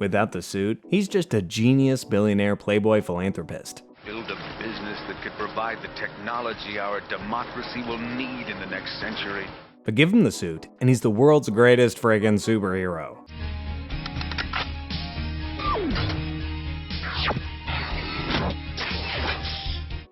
Without the suit, he's just a genius billionaire playboy philanthropist. Build a business that could provide the technology our democracy will need in the next century. But give him the suit, and he's the world's greatest friggin' superhero.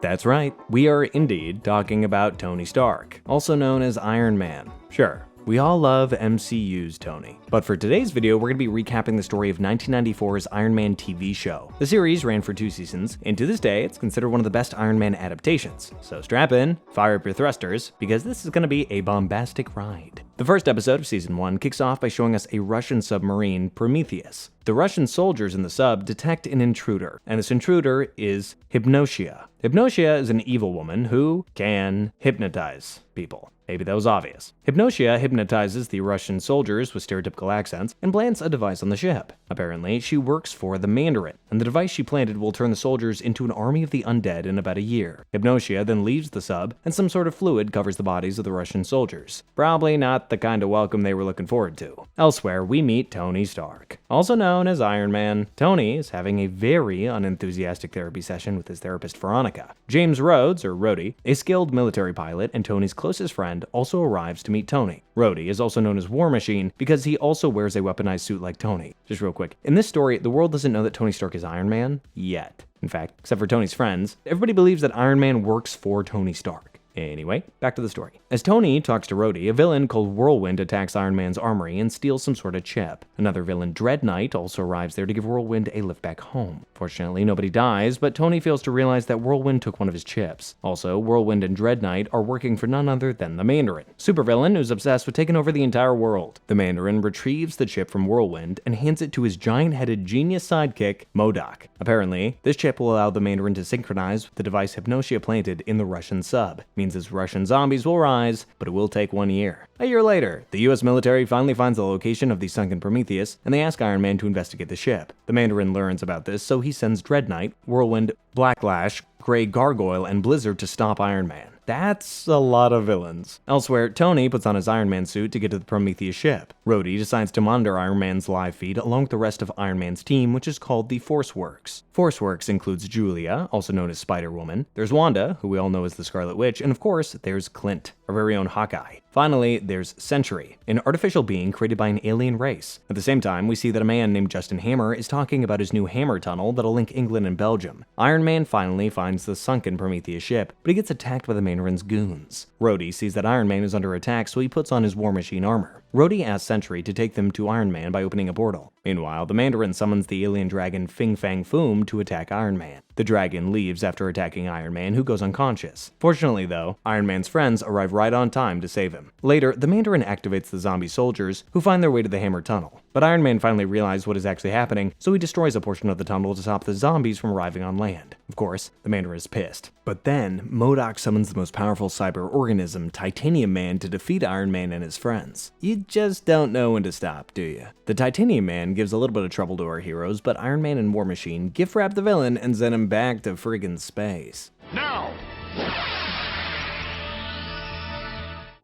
That's right, we are indeed talking about Tony Stark, also known as Iron Man. Sure, we all love MCU's Tony. But for today's video, we're going to be recapping the story of 1994's Iron Man TV show. The series ran for 2 seasons, and to this day, it's considered one of the best Iron Man adaptations. So strap in, fire up your thrusters, because this is going to be a bombastic ride. The first episode of Season 1 kicks off by showing us a Russian submarine, Prometheus. The Russian soldiers in the sub detect an intruder, and this intruder is Hypnotia. Hypnotia is an evil woman who can hypnotize people. Maybe that was obvious. Hypnotia hypnotizes the Russian soldiers with stereotypical accents and plants a device on the ship. Apparently, she works for the Mandarin, and the device she planted will turn the soldiers into an army of the undead in about a year. Hypnotia then leaves the sub, and some sort of fluid covers the bodies of the Russian soldiers. Probably not the kind of welcome they were looking forward to. Elsewhere, we meet Tony Stark. Also known as Iron Man, Tony is having a very unenthusiastic therapy session with his therapist Veronica. James Rhodes, or Rhodey, a skilled military pilot and Tony's closest friend, also arrives to meet Tony. Rhodey is also known as War Machine because he also wears a weaponized suit like Tony. Just real quick, in this story, the world doesn't know that Tony Stark is Iron Man yet. In fact, except for Tony's friends, everybody believes that Iron Man works for Tony Stark. Anyway, back to the story. As Tony talks to Rhodey, a villain called Whirlwind attacks Iron Man's armory and steals some sort of chip. Another villain, Dread Knight, also arrives there to give Whirlwind a lift back home. Fortunately, nobody dies, but Tony fails to realize that Whirlwind took one of his chips. Also, Whirlwind and Dread Knight are working for none other than the Mandarin, supervillain who's obsessed with taking over the entire world. The Mandarin retrieves the chip from Whirlwind and hands it to his giant-headed genius sidekick, MODOK. Apparently, this chip will allow the Mandarin to synchronize with the device Hypnotia planted in the Russian sub. Means his Russian zombies will rise, but it will take 1 year. A year later, the US military finally finds the location of the sunken Prometheus, and they ask Iron Man to investigate the ship. The Mandarin learns about this, so he sends Dread Knight, Whirlwind, Blacklash, Grey Gargoyle, and Blizzard to stop Iron Man. That's a lot of villains. Elsewhere, Tony puts on his Iron Man suit to get to the Prometheus ship. Rhodey decides to monitor Iron Man's live feed along with the rest of Iron Man's team, which is called the ForceWorks. ForceWorks includes Julia, also known as Spider-Woman. There's Wanda, who we all know as the Scarlet Witch, and of course, there's Clint, our very own Hawkeye. Finally, there's Sentry, an artificial being created by an alien race. At the same time, we see that a man named Justin Hammer is talking about his new hammer tunnel that'll link England and Belgium. Iron Man finally finds the sunken Prometheus ship, but he gets attacked by the Mandarin's goons. Rhodey sees that Iron Man is under attack, so he puts on his War Machine armor. Rhodey asks Sentry to take them to Iron Man by opening a portal. Meanwhile, the Mandarin summons the alien dragon Fing Fang Foom to attack Iron Man. The dragon leaves after attacking Iron Man, who goes unconscious. Fortunately, though, Iron Man's friends arrive right on time to save him. Later, the Mandarin activates the zombie soldiers, who find their way to the hammer tunnel. But Iron Man finally realizes what is actually happening, so he destroys a portion of the tunnel to stop the zombies from arriving on land. Of course, the Mandarin is pissed. But then, MODOK summons the most powerful cyber organism, Titanium Man, to defeat Iron Man and his friends. You just don't know when to stop, do you? The Titanium Man gives a little bit of trouble to our heroes, but Iron Man and War Machine gift wrap the villain and send him back to friggin' space. Now!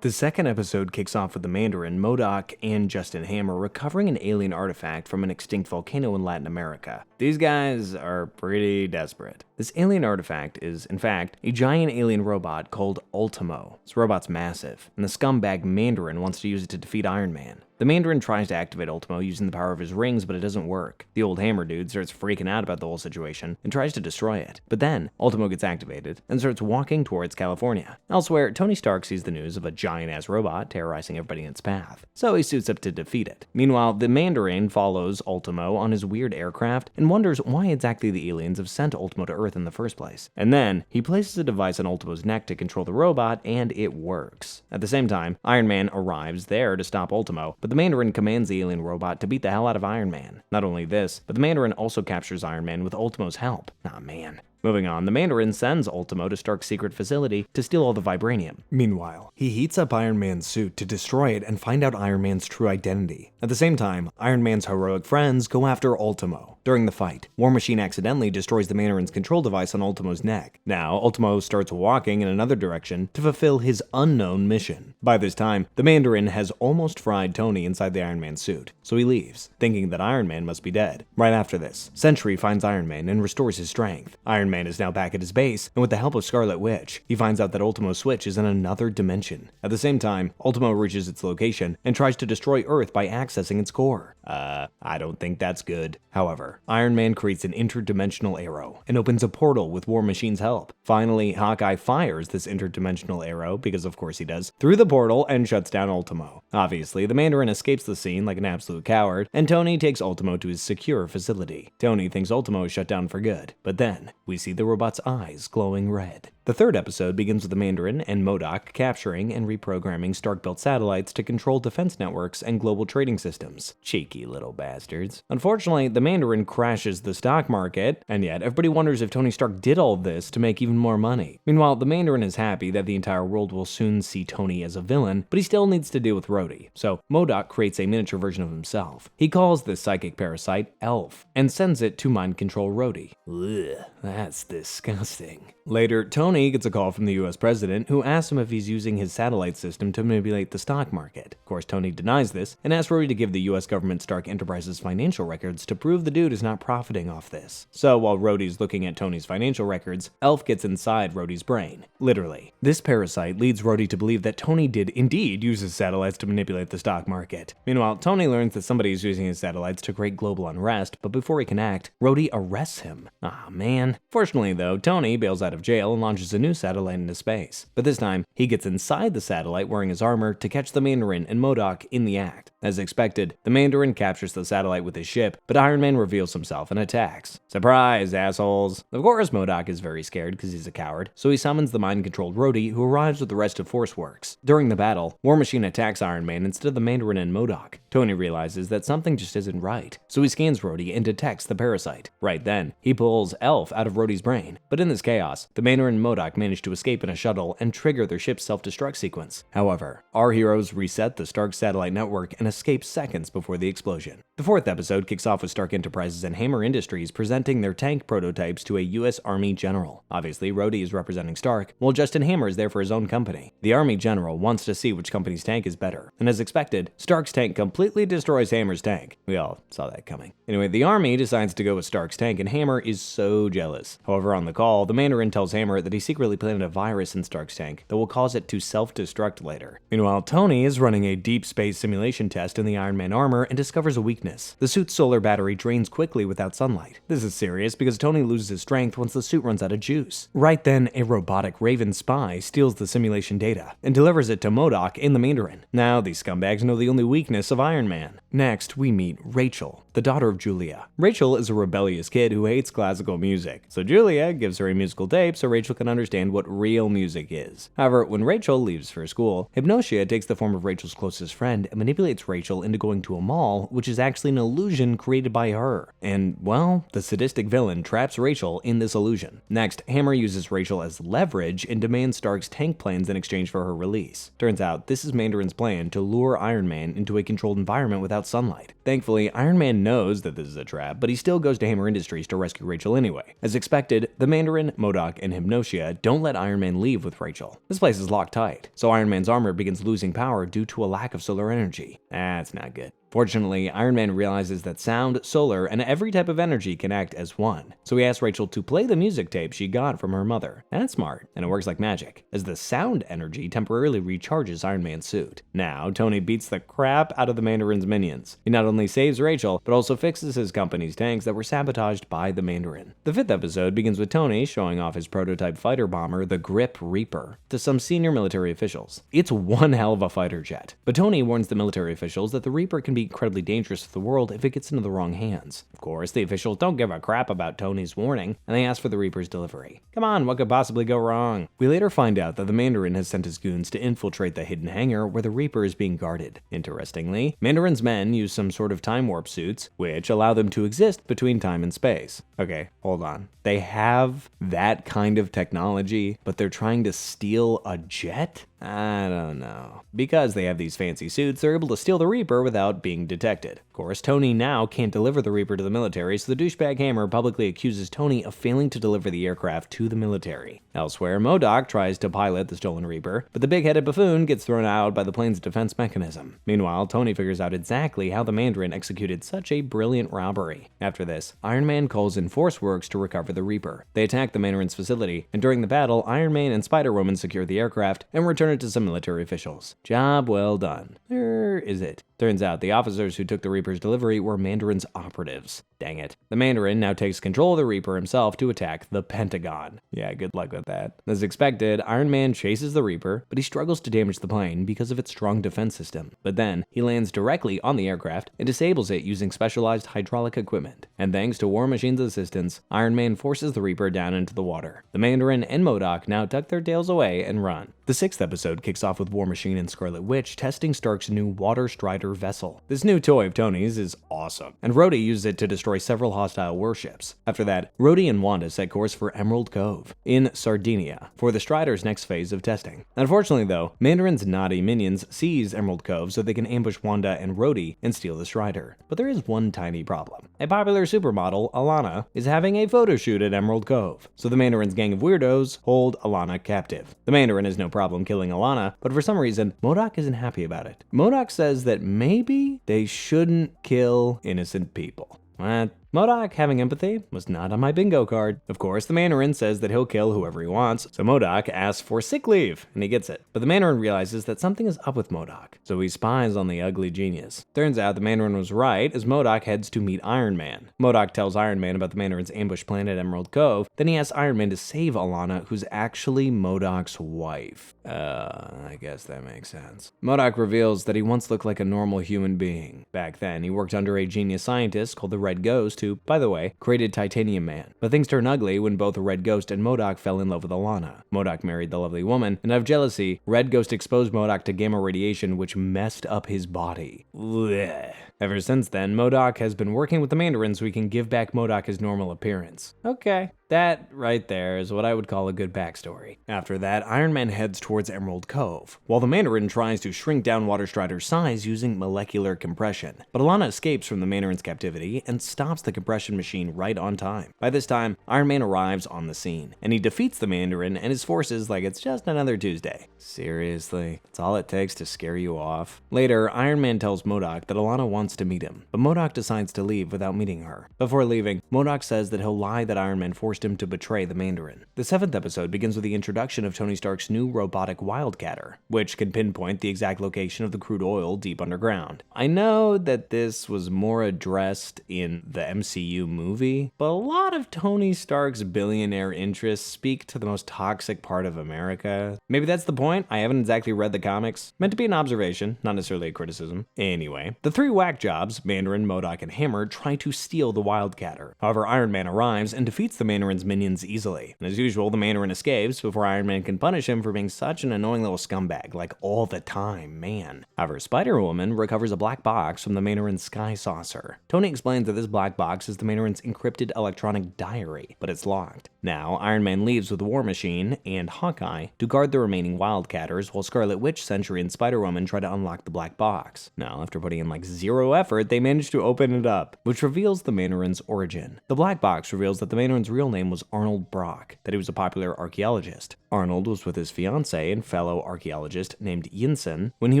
The second episode kicks off with the Mandarin, MODOK, and Justin Hammer recovering an alien artifact from an extinct volcano in Latin America. These guys are pretty desperate. This alien artifact is, in fact, a giant alien robot called Ultimo. This robot's massive, and the scumbag Mandarin wants to use it to defeat Iron Man. The Mandarin tries to activate Ultimo using the power of his rings, but it doesn't work. The old hammer dude starts freaking out about the whole situation and tries to destroy it. But then, Ultimo gets activated and starts walking towards California. Elsewhere, Tony Stark sees the news of a giant-ass robot terrorizing everybody in its path, so he suits up to defeat it. Meanwhile, the Mandarin follows Ultimo on his weird aircraft and wonders why exactly the aliens have sent Ultimo to Earth in the first place. And then, he places a device on Ultimo's neck to control the robot, and it works. At the same time, Iron Man arrives there to stop Ultimo, but the Mandarin commands the alien robot to beat the hell out of Iron Man. Not only this, but the Mandarin also captures Iron Man with Ultimo's help. Aw, man. Moving on, the Mandarin sends Ultimo to Stark's secret facility to steal all the vibranium. Meanwhile, he heats up Iron Man's suit to destroy it and find out Iron Man's true identity. At the same time, Iron Man's heroic friends go after Ultimo. During the fight, War Machine accidentally destroys the Mandarin's control device on Ultimo's neck. Now, Ultimo starts walking in another direction to fulfill his unknown mission. By this time, the Mandarin has almost fried Tony inside the Iron Man suit, so he leaves, thinking that Iron Man must be dead. Right after this, Sentry finds Iron Man and restores his strength. Iron Man is now back at his base, and with the help of Scarlet Witch, he finds out that Ultimo's switch is in another dimension. At the same time, Ultimo reaches its location and tries to destroy Earth by accessing its core. I don't think that's good. However, Iron Man creates an interdimensional arrow and opens a portal with War Machine's help. Finally, Hawkeye fires this interdimensional arrow, because of course he does, through the portal and shuts down Ultimo. Obviously, the Mandarin escapes the scene like an absolute coward, and Tony takes Ultimo to his secure facility. Tony thinks Ultimo is shut down for good, but then we see the robot's eyes glowing red. The third episode begins with the Mandarin and MODOK capturing and reprogramming Stark-built satellites to control defense networks and global trading systems. Cheeky little bastards. Unfortunately, the Mandarin crashes the stock market, and yet everybody wonders if Tony Stark did all this to make even more money. Meanwhile, the Mandarin is happy that the entire world will soon see Tony as a villain, but he still needs to deal with Rhodey. So MODOK creates a miniature version of himself. He calls this psychic parasite Elf, and sends it to mind control Rhodey. Ugh, that's disgusting. Later, Tony gets a call from the US president, who asks him if he's using his satellite system to manipulate the stock market. Of course, Tony denies this and asks Rhodey to give the US government Stark Enterprises financial records to prove the dude is not profiting off this. So while Rhodey's looking at Tony's financial records, Elf gets inside Rhodey's brain. Literally. This parasite leads Rhodey to believe that Tony did indeed use his satellites to manipulate the stock market. Meanwhile, Tony learns that somebody is using his satellites to create global unrest, but before he can act, Rhodey arrests him. Aw, man. Fortunately though, Tony bails out of jail and launches a new satellite into space. But this time, he gets inside the satellite wearing his armor to catch the Mandarin and MODOK in the act. As expected, the Mandarin captures the satellite with his ship, but Iron Man reveals himself and attacks. Surprise, assholes! Of course, MODOK is very scared because he's a coward, so he summons the mind-controlled Rhodey, who arrives with the rest of Force Works. During the battle, War Machine attacks Iron Man instead of the Mandarin and MODOK. Tony realizes that something just isn't right, so he scans Rhodey and detects the parasite. Right then, he pulls Elf out of Rhodey's brain, but in this chaos, the Mandarin and MODOK manage to escape in a shuttle and trigger their ship's self-destruct sequence. However, our heroes reset the Stark satellite network and escape seconds before the explosion. The fourth episode kicks off with Stark Enterprises and Hammer Industries presenting their tank prototypes to a US Army general. Obviously, Rhodey is representing Stark, while Justin Hammer is there for his own company. The Army general wants to see which company's tank is better, and as expected, Stark's tank completely destroys Hammer's tank. We all saw that coming. Anyway, the Army decides to go with Stark's tank, and Hammer is so jealous. However, on the call, the Mandarin tells Hammer that he secretly planted a virus in Stark's tank that will cause it to self-destruct later. Meanwhile, Tony is running a deep space simulation test in the Iron Man armor and discovers a weakness. The suit's solar battery drains quickly without sunlight. This is serious because Tony loses his strength once the suit runs out of juice. Right then, a robotic Raven spy steals the simulation data and delivers it to MODOK in the Mandarin. Now, these scumbags know the only weakness of Iron Man. Next, we meet Rachel, the daughter of Julia. Rachel is a rebellious kid who hates classical music, so Julia gives her a musical tape so Rachel can understand what real music is. However, when Rachel leaves for school, Hypnotia takes the form of Rachel's closest friend and manipulates Rachel into going to a mall, which is actually an illusion created by her. And, well, the sadistic villain traps Rachel in this illusion. Next, Hammer uses Rachel as leverage and demands Stark's tank plans in exchange for her release. Turns out, this is Mandarin's plan to lure Iron Man into a controlled environment without sunlight. Thankfully, Iron Man knows that this is a trap, but he still goes to Hammer Industries to rescue Rachel anyway. As expected, the Mandarin, MODOK, and Hypnotia don't let Iron Man leave with Rachel. This place is locked tight, so Iron Man's armor begins losing power due to a lack of solar energy. That's not good. Fortunately, Iron Man realizes that sound, solar, and every type of energy can act as one, so he asks Rachel to play the music tape she got from her mother. That's smart, and it works like magic, as the sound energy temporarily recharges Iron Man's suit. Now, Tony beats the crap out of the Mandarin's minions. He not only saves Rachel, but also fixes his company's tanks that were sabotaged by the Mandarin. The fifth episode begins with Tony showing off his prototype fighter bomber, the Grip Reaper, to some senior military officials. It's one hell of a fighter jet, but Tony warns the military officials that the Reaper can be incredibly dangerous to the world if it gets into the wrong hands. Of course, the officials don't give a crap about Tony's warning, and they ask for the Reaper's delivery. Come on, what could possibly go wrong? We later find out that the Mandarin has sent his goons to infiltrate the hidden hangar where the Reaper is being guarded. Interestingly, Mandarin's men use some sort of time warp suits, which allow them to exist between time and space. Okay, hold on. They have that kind of technology, but they're trying to steal a jet? I don't know. Because they have these fancy suits, they're able to steal the Reaper without being detected. Of course, Tony now can't deliver the Reaper to the military, so the douchebag Hammer publicly accuses Tony of failing to deliver the aircraft to the military. Elsewhere, MODOK tries to pilot the stolen Reaper, but the big-headed buffoon gets thrown out by the plane's defense mechanism. Meanwhile, Tony figures out exactly how the Mandarin executed such a brilliant robbery. After this, Iron Man calls in Force Works to recover the Reaper. They attack the Mandarin's facility, and during the battle, Iron Man and Spider-Woman secure the aircraft and return it to some military officials. Job well done. Or is it? Turns out the officers who took the Reaper's delivery were Mandarin's operatives. Dang it. The Mandarin now takes control of the Reaper himself to attack the Pentagon. Yeah, good luck with that. As expected, Iron Man chases the Reaper, but he struggles to damage the plane because of its strong defense system. But then, he lands directly on the aircraft and disables it using specialized hydraulic equipment. And thanks to War Machine's assistance, Iron Man forces the Reaper down into the water. The Mandarin and MODOK now tuck their tails away and run. The 6th episode kicks off with War Machine and Scarlet Witch testing Stark's new Water Strider vessel. This new toy of Tony's is awesome, and Rhodey uses it to destroy several hostile warships. After that, Rhodey and Wanda set course for Emerald Cove in Sardinia for the Strider's next phase of testing. Unfortunately though, Mandarin's naughty minions seize Emerald Cove so they can ambush Wanda and Rhodey and steal the Strider. But there is one tiny problem. A popular supermodel, Alana, is having a photo shoot at Emerald Cove, so the Mandarin's gang of weirdos hold Alana captive. The Mandarin has no problem killing Alana, but for some reason, MODOK isn't happy about it. MODOK says that maybe they shouldn't kill innocent people. What? MODOK having empathy was not on my bingo card. Of course, the Mandarin says that he'll kill whoever he wants, so MODOK asks for sick leave, and he gets it. But the Mandarin realizes that something is up with MODOK, so he spies on the ugly genius. Turns out the Mandarin was right as MODOK heads to meet Iron Man. MODOK tells Iron Man about the Mandarin's ambush plan at Emerald Cove, then he asks Iron Man to save Alana, who's actually MODOK's wife. I guess that makes sense. MODOK reveals that he once looked like a normal human being. Back then, he worked under a genius scientist called the Red Ghost who, by the way, created Titanium Man. But things turned ugly when both the Red Ghost and MODOK fell in love with Alana. MODOK married the lovely woman, and out of jealousy, Red Ghost exposed MODOK to gamma radiation which messed up his body. Blech. Ever since then, MODOK has been working with the Mandarin so he can give back MODOK his normal appearance. Okay. That right there is what I would call a good backstory. After that, Iron Man heads towards Emerald Cove, while the Mandarin tries to shrink down Water Strider's size using molecular compression. But Alana escapes from the Mandarin's captivity and stops the compression machine right on time. By this time, Iron Man arrives on the scene, and he defeats the Mandarin and his forces like it's just another Tuesday. Seriously, that's all it takes to scare you off. Later, Iron Man tells MODOK that Alana wants to meet him, but MODOK decides to leave without meeting her. Before leaving, MODOK says that he'll lie that Iron Man forced him to betray the Mandarin. The 7th episode begins with the introduction of Tony Stark's new robotic Wildcatter, which can pinpoint the exact location of the crude oil deep underground. I know that this was more addressed in the MCU movie, but a lot of Tony Stark's billionaire interests speak to the most toxic part of America. Maybe that's the point. I haven't exactly read the comics. Meant to be an observation, not necessarily a criticism. Anyway, the 3 whack jobs, Mandarin, MODOK, and Hammer, try to steal the Wildcatter. However, Iron Man arrives and defeats the Mandarin's minions easily. And as usual, the Mandarin escapes before Iron Man can punish him for being such an annoying little scumbag, like all the time, man. However, Spider-Woman recovers a black box from the Mandarin's sky saucer. Tony explains that this black box is the Mandarin's encrypted electronic diary, but it's locked. Now, Iron Man leaves with War Machine and Hawkeye to guard the remaining Wildcatters, while Scarlet Witch, Sentry, and Spider-Woman try to unlock the black box. Now, after putting in like 0 effort, they manage to open it up, which reveals the Mandarin's origin. The black box reveals that the Mandarin's real name was Arnold Brock, that he was a popular archaeologist. Arnold was with his fiancée and fellow archaeologist named Yinsen when he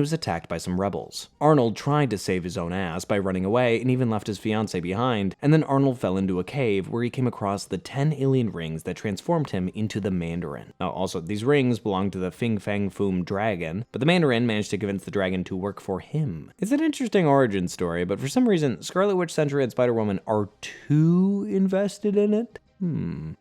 was attacked by some rebels. Arnold tried to save his own ass by running away and even left his fiancée behind, and then Arnold fell into a cave where he came across the 10 alien rings that transformed him into the Mandarin. Now, also, these rings belonged to the Fing Fang Foom dragon, but the Mandarin managed to convince the dragon to work for him. It's an interesting origin story, but for some reason, Scarlet Witch, Sentry, and Spider-Woman are too invested in it.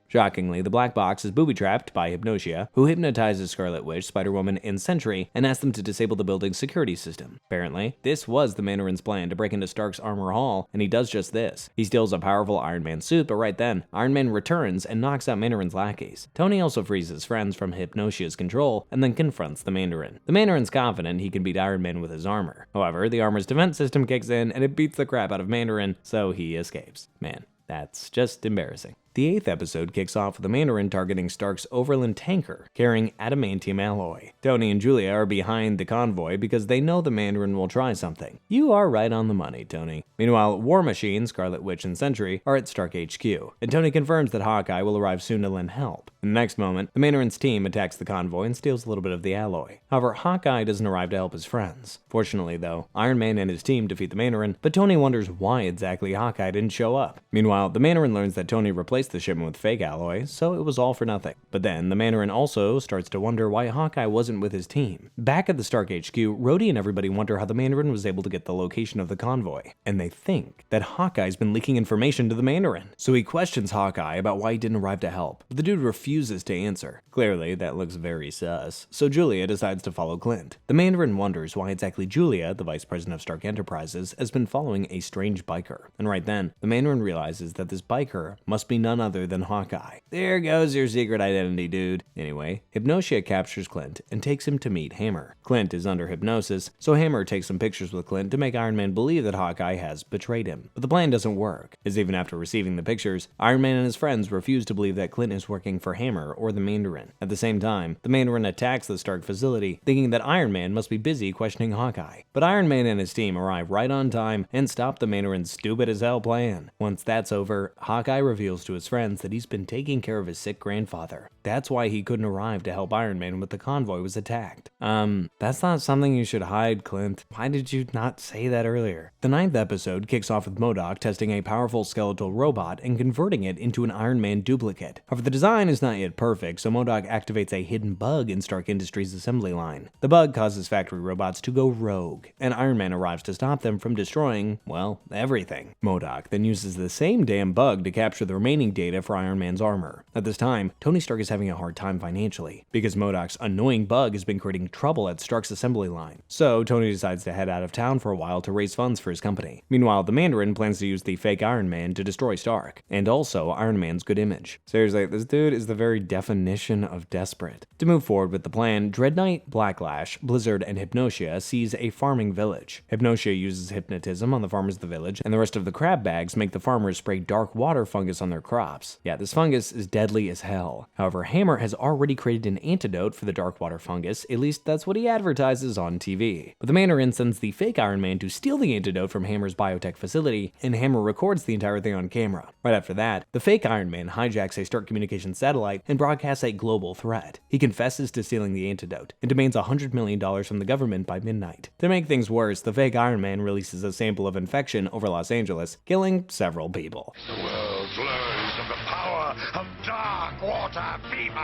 Shockingly, the black box is booby-trapped by Hypnotia, who hypnotizes Scarlet Witch, Spider-Woman, and Sentry, and asks them to disable the building's security system. Apparently, this was the Mandarin's plan to break into Stark's armor hall, and he does just this. He steals a powerful Iron Man suit, but right then, Iron Man returns and knocks out Mandarin's lackeys. Tony also frees his friends from Hypnotia's control, and then confronts the Mandarin. The Mandarin's confident he can beat Iron Man with his armor. However, the armor's defense system kicks in, and it beats the crap out of Mandarin, so he escapes. Man, that's just embarrassing. The 8th episode kicks off with the Mandarin targeting Stark's overland tanker carrying adamantium alloy. Tony and Julia are behind the convoy because they know the Mandarin will try something. You are right on the money, Tony. Meanwhile, War Machine, Scarlet Witch, and Sentry are at Stark HQ, and Tony confirms that Hawkeye will arrive soon to lend help. In the next moment, the Mandarin's team attacks the convoy and steals a little bit of the alloy. However, Hawkeye doesn't arrive to help his friends. Fortunately, though, Iron Man and his team defeat the Mandarin, but Tony wonders why exactly Hawkeye didn't show up. Meanwhile, the Mandarin learns that Tony replaced the shipment with fake alloy, so it was all for nothing. But then, the Mandarin also starts to wonder why Hawkeye wasn't with his team. Back at the Stark HQ, Rhodey and everybody wonder how the Mandarin was able to get the location of the convoy, and they think that Hawkeye's been leaking information to the Mandarin. So he questions Hawkeye about why he didn't arrive to help, but the dude refuses to answer. Clearly, that looks very sus. So Julia decides to follow Clint. The Mandarin wonders why exactly Julia, the vice president of Stark Enterprises, has been following a strange biker. And right then, the Mandarin realizes that this biker must be none other than Hawkeye. There goes your secret identity, dude. Anyway, Hypnotia captures Clint and takes him to meet Hammer. Clint is under hypnosis, so Hammer takes some pictures with Clint to make Iron Man believe that Hawkeye has betrayed him. But the plan doesn't work, as even after receiving the pictures, Iron Man and his friends refuse to believe that Clint is working for Hammer or the Mandarin. At the same time, the Mandarin attacks the Stark facility, thinking that Iron Man must be busy questioning Hawkeye. But Iron Man and his team arrive right on time and stop the Mandarin's stupid-as-hell plan. Once that's over, Hawkeye reveals to his friends that he's been taking care of his sick grandfather. That's why he couldn't arrive to help Iron Man when the convoy was attacked. That's not something you should hide, Clint. Why did you not say that earlier? The 9th episode kicks off with MODOK testing a powerful skeletal robot and converting it into an Iron Man duplicate. However, the design is not yet perfect, so MODOK activates a hidden bug in Stark Industries' assembly line. The bug causes factory robots to go rogue, and Iron Man arrives to stop them from destroying, well, everything. MODOK then uses the same damn bug to capture the remaining data for Iron Man's armor. At this time, Tony Stark is having a hard time financially, because MODOK's annoying bug has been creating trouble at Stark's assembly line. So Tony decides to head out of town for a while to raise funds for his company. Meanwhile, the Mandarin plans to use the fake Iron Man to destroy Stark, and also Iron Man's good image. Seriously, this dude is the very definition of desperate. To move forward with the plan, Dreadnought, Blacklash, Blizzard, and Hypnotia seize a farming village. Hypnotia uses hypnotism on the farmers of the village, and the rest of the crab bags make the farmers spray dark water fungus on their crops. Yeah, this fungus is deadly as hell. However, Hammer has already created an antidote for the dark water fungus, at least that's what he advertises on TV. But the Mandarin sends the fake Iron Man to steal the antidote from Hammer's biotech facility, and Hammer records the entire thing on camera. Right after that, the fake Iron Man hijacks a Stark Communications satellite and broadcasts a global threat. He confesses to stealing the antidote and demands $100 million from the government by midnight. To make things worse, the fake Iron Man releases a sample of infection over Los Angeles, killing several people. The world learns of the power of dark water fever.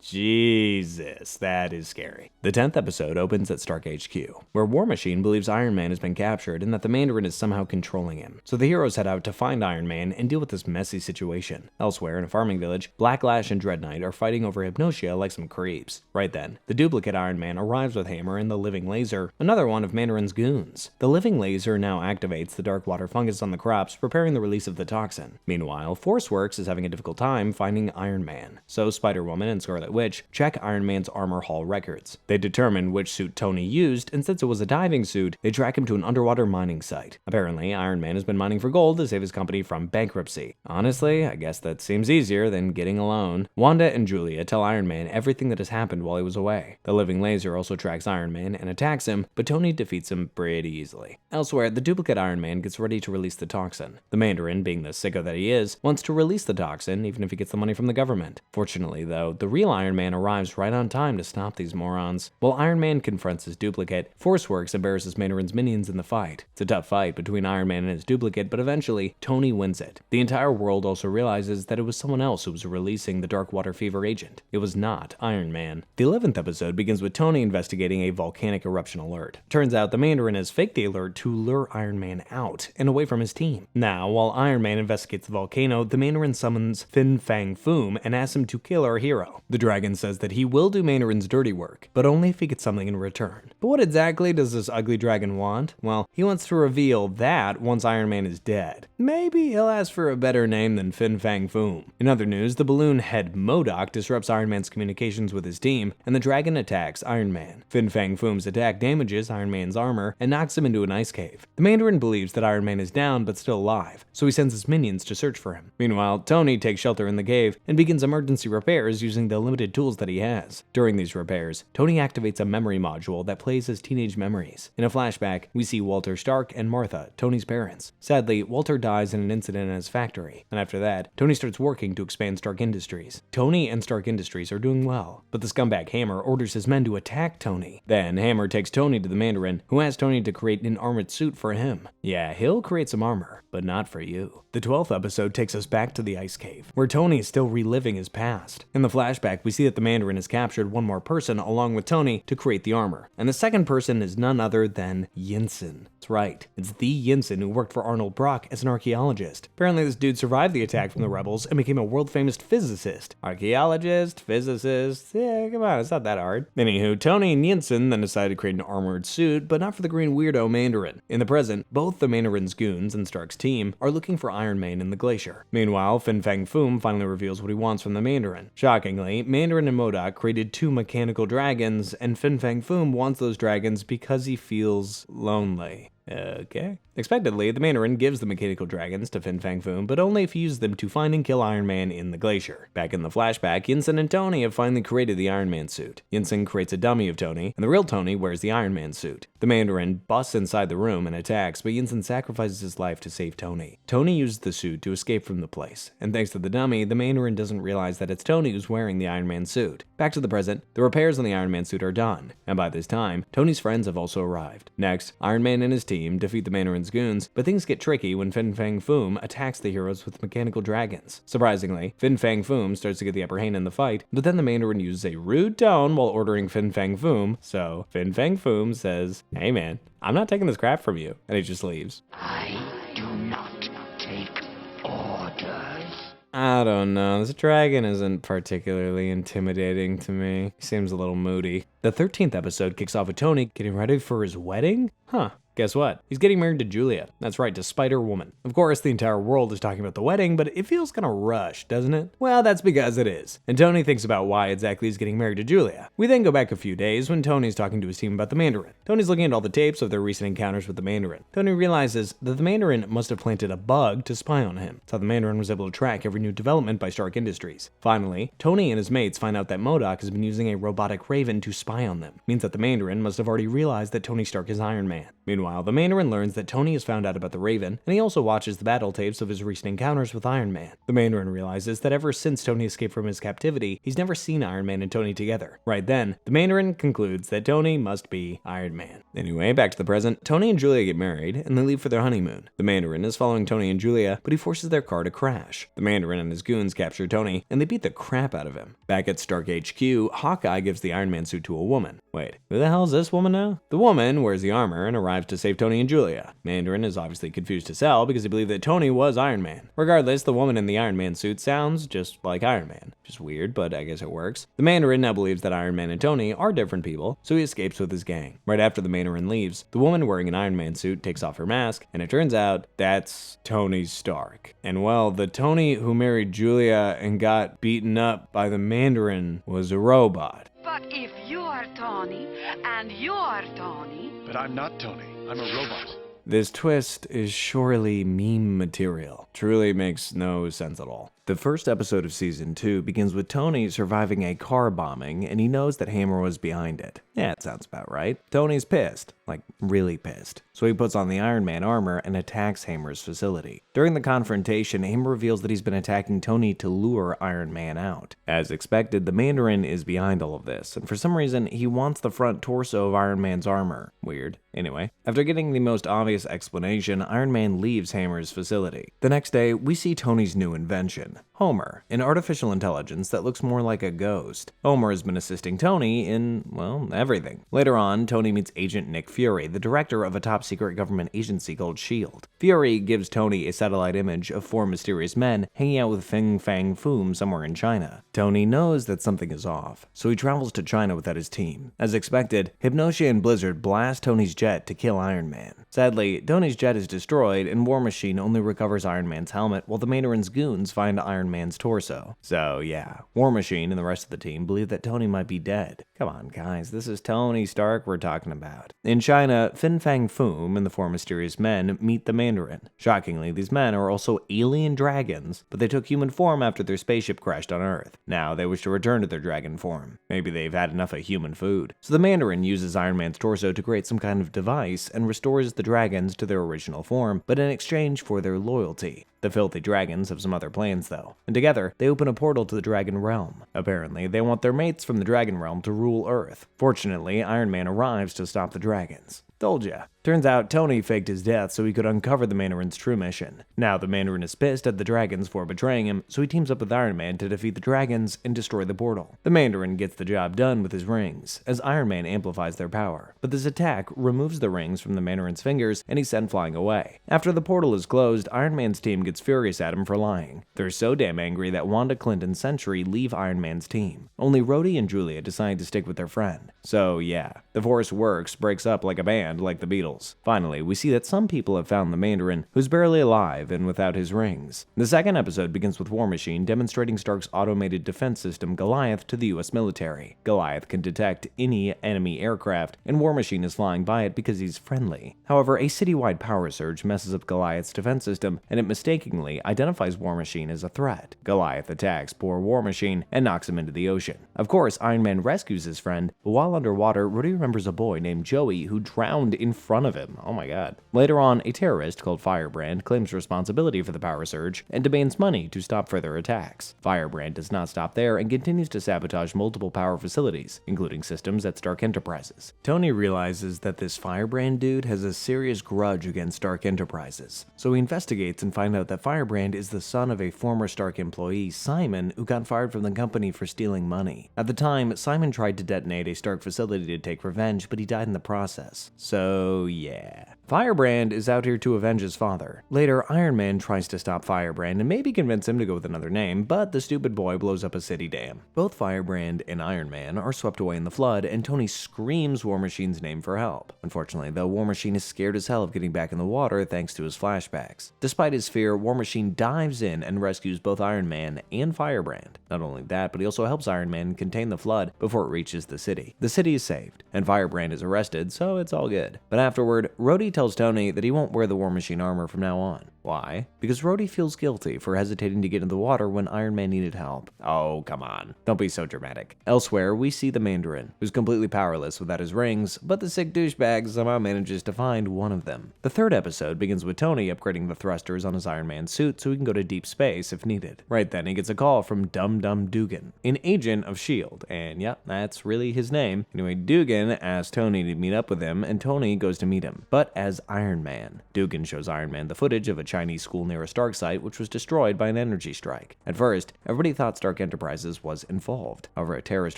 Jesus, that is scary. The 10th episode opens at Stark HQ, where War Machine believes Iron Man has been captured and that the Mandarin is somehow controlling him. So the heroes head out to find Iron Man and deal with this messy situation. Elsewhere, in a farming village, Blacklash and Dreadnought are fighting over Hypnotia like some creeps. Right then, the duplicate Iron Man arrives with Hammer and the Living Laser, another one of Mandarin's goons. The Living Laser now activates the dark water fungus on the crops, preparing the release of the toxin. Meanwhile, Forceworks is having a difficult time finding Iron Man. So Spider-Woman and Scarlet Witch check Iron Man's armor hall records. They determine which suit Tony used, and since it was a diving suit, they track him to an underwater mining site. Apparently, Iron Man has been mining for gold to save his company from bankruptcy. Honestly, I guess that seems easier than getting a loan. Wanda and Julia tell Iron Man everything that has happened while he was away. The Living Laser also tracks Iron Man and attacks him, but Tony defeats him pretty easily. Elsewhere, the duplicate Iron Man gets ready to release the toxin. The Mandarin, being the sicko that he is, wants to release the toxin even if he gets the money from the government. Fortunately, though, the real Iron Man arrives right on time to stop these morons. While Iron Man confronts his duplicate, Forceworks embarrasses Mandarin's minions in the fight. It's a tough fight between Iron Man and his duplicate, but eventually, Tony wins it. The entire world also realizes that it was someone else who was releasing the dark water fever agent. It was not Iron Man. The 11th episode begins with Tony investigating a volcanic eruption alert. Turns out the Mandarin has faked the alert to lure Iron Man out and away from his team. Now, while Iron Man investigates the volcano, the Mandarin summons Fin Fang Foom and asks him to kill our hero. The dragon says that he will do Mandarin's dirty work, but only if he gets something in return. But what exactly does this ugly dragon want? Well, he wants to reveal that once Iron Man is dead. Maybe he'll ask for a better name than Fin Fang Foom. In other news, the balloon head MODOK disrupts Iron Man's communications with his team, and the dragon attacks Iron Man. Fin Fang Foom's attack damages Iron Man's armor and knocks him into an ice cave. The Mandarin believes that Iron Man is down but still alive, so he sends his minions to search for him. Meanwhile, Tony takes shelter in the cave and begins emergency repairs using the limited tools that he has. During these repairs, Tony activates a memory module that plays his teenage memories. In a flashback, we see Walter Stark and Martha, Tony's parents. Sadly, Walter dies in an incident in his factory, and after that, Tony starts working to expand Stark Industries. Tony and Stark Industries are doing well, but the scumbag Hammer orders his men to attack Tony. Then Hammer takes Tony to the Mandarin, who asks Tony to create an armored suit for him. Yeah, he'll create some armor, but not for you. The 12th episode takes us back to the ice cave, where Tony is still reliving his past. In the flashback, we see that the Mandarin has captured one more person along with Tony to create the armor, and the second person is none other than Yinsen. That's right, it's the Yinsen who worked for Arnold Brock as an archaeologist. Apparently this dude survived the attack from the rebels and became a world-famous physicist. Archaeologist, physicist, yeah, come on, it's not that hard. Anywho, Tony and Yinsen then decided to create an armored suit, but not for the green weirdo Mandarin. In the present, both the Mandarin's goons and Stark's team are looking for Iron Man in the glacier. Meanwhile, Fin Fang Foom finally reveals what he wants from the Mandarin. Shockingly, Mandarin and MODOK created 2 mechanical dragons, and Fin Fang Foom wants those dragons because he feels lonely. Okay. Expectedly, the Mandarin gives the mechanical dragons to Fin Fang Foom, but only if he uses them to find and kill Iron Man in the glacier. Back in the flashback, Yinsen and Tony have finally created the Iron Man suit. Yinsen creates a dummy of Tony, and the real Tony wears the Iron Man suit. The Mandarin busts inside the room and attacks, but Yinsen sacrifices his life to save Tony. Tony uses the suit to escape from the place, and thanks to the dummy, the Mandarin doesn't realize that it's Tony who's wearing the Iron Man suit. Back to the present, the repairs on the Iron Man suit are done, and by this time, Tony's friends have also arrived. Next, Iron Man and his team defeat the Mandarin's goons, but things get tricky when Fin Fang Foom attacks the heroes with mechanical dragons. Surprisingly, Fin Fang Foom starts to get the upper hand in the fight, but then the Mandarin uses a rude tone while ordering Fin Fang Foom, so Fin Fang Foom says, "Hey man, I'm not taking this crap from you," and he just leaves. I do not take orders. I don't know, this dragon isn't particularly intimidating to me. He seems a little moody. The 13th episode kicks off with Tony getting ready for his wedding? Huh. Guess what? He's getting married to Julia. That's right, to Spider-Woman. Of course, the entire world is talking about the wedding, but it feels kind of rushed, doesn't it? Well, that's because it is. And Tony thinks about why exactly he's getting married to Julia. We then go back a few days when Tony's talking to his team about the Mandarin. Tony's looking at all the tapes of their recent encounters with the Mandarin. Tony realizes that the Mandarin must have planted a bug to spy on him. So the Mandarin was able to track every new development by Stark Industries. Finally, Tony and his mates find out that MODOK has been using a robotic raven to spy on them. Means that the Mandarin must have already realized that Tony Stark is Iron Man. Meanwhile, the Mandarin learns that Tony has found out about the Raven, and he also watches the battle tapes of his recent encounters with Iron Man. The Mandarin realizes that ever since Tony escaped from his captivity, he's never seen Iron Man and Tony together. Right then, the Mandarin concludes that Tony must be Iron Man. Anyway, back to the present, Tony and Julia get married, and they leave for their honeymoon. The Mandarin is following Tony and Julia, but he forces their car to crash. The Mandarin and his goons capture Tony, and they beat the crap out of him. Back at Stark HQ, Hawkeye gives the Iron Man suit to a woman. Wait, who the hell is this woman now? The woman wears the armor and arrives to save Tony and Julia. Mandarin is obviously confused as hell because he believed that Tony was Iron Man. Regardless, the woman in the Iron Man suit sounds just like Iron Man. Just weird, but I guess it works. The Mandarin now believes that Iron Man and Tony are different people, so he escapes with his gang. Right after the Mandarin leaves, the woman wearing an Iron Man suit takes off her mask, and it turns out that's Tony Stark. And well, the Tony who married Julia and got beaten up by the Mandarin was a robot. But if you are Tony, and you're Tony... But I'm not Tony. I'm a robot. This twist is surely meme material. Truly makes no sense at all. The first episode of Season 2 begins with Tony surviving a car bombing, and he knows that Hammer was behind it. Yeah, it sounds about right. Tony's pissed. Like, really pissed. So he puts on the Iron Man armor and attacks Hammer's facility. During the confrontation, Hammer reveals that he's been attacking Tony to lure Iron Man out. As expected, the Mandarin is behind all of this, and for some reason, he wants the front torso of Iron Man's armor. Weird. Anyway, after getting the most obvious explanation, Iron Man leaves Hammer's facility. The next day, we see Tony's new invention. Homer, an artificial intelligence that looks more like a ghost. Homer has been assisting Tony in, well, everything. Later on, Tony meets Agent Nick Fury, the director of a top-secret government agency called S.H.I.E.L.D. Fury gives Tony a satellite image of 4 mysterious men hanging out with Fing Fang Foom somewhere in China. Tony knows that something is off, so he travels to China without his team. As expected, Hypnotia and Blizzard blast Tony's jet to kill Iron Man. Sadly, Tony's jet is destroyed, and War Machine only recovers Iron Man's helmet, while the Mandarin's goons find Iron Man's torso. So yeah, War Machine and the rest of the team believe that Tony might be dead. Come on guys, this is Tony Stark we're talking about. In China, Fin Fang Foom and the 4 mysterious men meet the Mandarin. Shockingly, these men are also alien dragons, but they took human form after their spaceship crashed on Earth. Now they wish to return to their dragon form. Maybe they've had enough of human food. So the Mandarin uses Iron Man's torso to create some kind of device and restores the dragons to their original form, but in exchange for their loyalty. The filthy dragons have some other plans though, and together they open a portal to the dragon realm. Apparently, they want their mates from the dragon realm to rule Earth. Fortunately, Iron Man arrives to stop the dragons. Told ya. Turns out Tony faked his death so he could uncover the Mandarin's true mission. Now the Mandarin is pissed at the dragons for betraying him, so he teams up with Iron Man to defeat the dragons and destroy the portal. The Mandarin gets the job done with his rings, as Iron Man amplifies their power. But this attack removes the rings from the Mandarin's fingers and he's sent flying away. After the portal is closed, Iron Man's team gets furious at him for lying. They're so damn angry that Wanda, Clint, and Sentry leave Iron Man's team. Only Rhodey and Julia decide to stick with their friend. So yeah, the Force works, breaks up like a band, like the Beatles. Finally, we see that some people have found the Mandarin, who's barely alive and without his rings. The second episode begins with War Machine demonstrating Stark's automated defense system Goliath to the US military. Goliath can detect any enemy aircraft, and War Machine is flying by it because he's friendly. However, a citywide power surge messes up Goliath's defense system, and it mistakenly identifies War Machine as a threat. Goliath attacks poor War Machine and knocks him into the ocean. Of course, Iron Man rescues his friend, but while underwater, Rhodey remembers a boy named Joey who drowned in front of him. Oh my god. Later on, a terrorist called Firebrand claims responsibility for the power surge and demands money to stop further attacks. Firebrand does not stop there and continues to sabotage multiple power facilities, including systems at Stark Enterprises. Tony realizes that this Firebrand dude has a serious grudge against Stark Enterprises, so he investigates and finds out that Firebrand is the son of a former Stark employee, Simon, who got fired from the company for stealing money. At the time, Simon tried to detonate a Stark facility to take revenge, but he died in the process. So yeah. Firebrand is out here to avenge his father. Later, Iron Man tries to stop Firebrand and maybe convince him to go with another name, but the stupid boy blows up a city dam. Both Firebrand and Iron Man are swept away in the flood, and Tony screams War Machine's name for help. Unfortunately, though, War Machine is scared as hell of getting back in the water thanks to his flashbacks. Despite his fear, War Machine dives in and rescues both Iron Man and Firebrand. Not only that, but he also helps Iron Man contain the flood before it reaches the city. The city is saved, and Firebrand is arrested, so it's all good. But afterward, Rhodey tells Tony that he won't wear the War Machine armor from now on. Why? Because Rhodey feels guilty for hesitating to get into the water when Iron Man needed help. Oh, come on. Don't be so dramatic. Elsewhere, we see the Mandarin, who's completely powerless without his rings, but the sick douchebag somehow manages to find one of them. The third episode begins with Tony upgrading the thrusters on his Iron Man suit so he can go to deep space if needed. Right then, he gets a call from Dum Dum Dugan, an agent of S.H.I.E.L.D., and yep, that's really his name. Anyway, Dugan asks Tony to meet up with him, and Tony goes to meet him, but as Iron Man. Dugan shows Iron Man the footage of a Chinese school near a Stark site which was destroyed by an energy strike. At first, everybody thought Stark Enterprises was involved. However, a terrorist